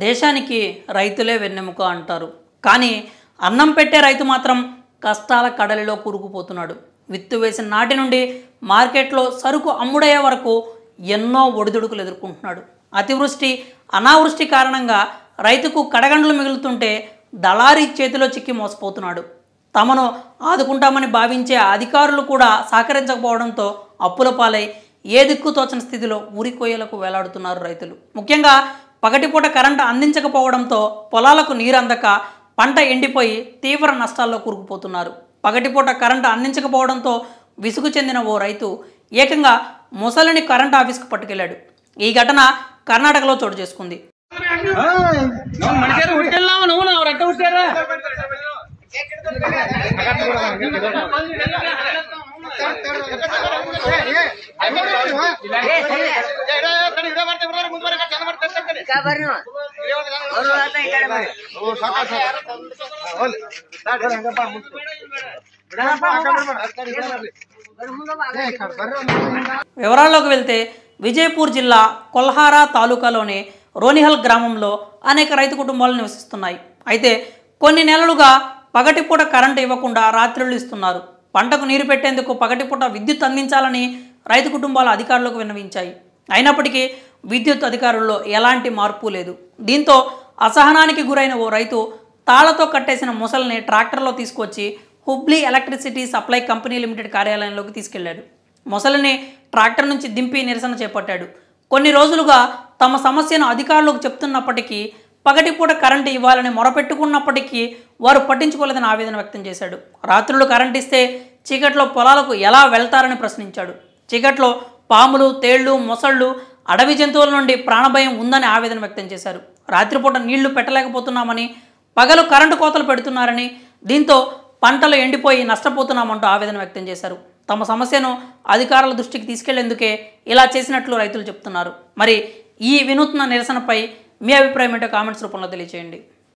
దేశానికి రైతులే వెన్నెముక అంటారు. కానీ అన్నం పెట్టే రైతు మాత్రం కష్టాల కడలిలో కూరుకుపోతున్నాడు. విత్తు వేసిన నాటి నుండి మార్కెట్లో సరుకు అమ్ముడయ్యే వరకు ఎన్నో ఒడిదుడుకులు ఎదుర్కొంటున్నాడు. అతివృష్టి, అనావృష్టి కారణంగా రైతుకు కడగండ్లు మిగులుతుంటే దళారీ చేతిలో చిక్కి మోసపోతున్నాడు. తమను ఆదుకుంటామని భావించే అధికారులు కూడా సహకరించకపోవడంతో అప్పుల పాలై ఏ దిక్కు తోచని స్థితిలో ఊరికొయ్యలకు వేలాడుతున్నారు రైతులు. ముఖ్యంగా పగటిపూట కరెంటు అందించకపోవడంతో పొలాలకు నీరు అందక పంట ఎండిపోయి తీవ్ర నష్టాల్లో కూరుకుపోతున్నారు. పగటిపూట కరెంటు అందించకపోవడంతో విసుగు చెందిన ఓ రైతు ఏకంగా ముసలిని కరెంటు ఆఫీస్కు పట్టుకెళ్లాడు. ఈ ఘటన కర్ణాటకలో చోటు చేసుకుంది. వివరాల్లోకి వెళ్తే విజయపూర్ జిల్లా కొల్హారా తాలూకాలోని రోనిహల్ గ్రామంలో అనేక రైతు కుటుంబాలు నివసిస్తున్నాయి. అయితే కొన్ని నెలలుగా పగటిపూట కరెంటు ఇవ్వకుండా రాత్రులు ఇస్తున్నారు. పంటకు నీరు పెట్టేందుకు పగటిపూట విద్యుత్ అందించాలని రైతు కుటుంబాల అధికారులకు విన్నవించాయి. అయినప్పటికీ విద్యుత్ అధికారుల్లో ఎలాంటి మార్పు లేదు. దీంతో అసహనానికి గురైన ఓ రైతు తాళ్లతో కట్టేసిన ముసలిని ట్రాక్టర్లో తీసుకొచ్చి Hubli electricity supply company limited కార్యాలయంలోకి తీసుకెళ్లాడు. ముసలిని ట్రాక్టర్ నుంచి దింపి నిరసన చేపట్టాడు. కొన్ని రోజులుగా తమ సమస్యను అధికారులకు చెప్తున్నప్పటికీ పగటిపూట కరెంటు ఇవ్వాలని మొరపెట్టుకున్నప్పటికీ వారు పట్టించుకోలేదని ఆవేదన వ్యక్తం చేశాడు. రాత్రులు కరెంటు ఇస్తే చీకట్లో పొలాలకు ఎలా వెళ్తారని ప్రశ్నించాడు. చీకట్లో పాములు, తేళ్లు, మొసళ్ళు, అడవి జంతువుల నుండి ప్రాణభయం ఉందని ఆవేదన వ్యక్తం చేశారు. రాత్రిపూట నీళ్లు పెట్టలేకపోతున్నామని, పగలు కరెంటు కోతలు పెడుతున్నారని, దీంతో పంటలు ఎండిపోయి నష్టపోతున్నామంటూ ఆవేదన వ్యక్తం చేశారు. తమ సమస్యను అధికారుల దృష్టికి తీసుకెళ్లేందుకే ఇలా చేసినట్లు రైతులు చెప్తున్నారు. మరి ఈ వినూత్న నిరసనపై మీ అభిప్రాయం ఏంటో కామెంట్స్ రూపంలో తెలియజేయండి.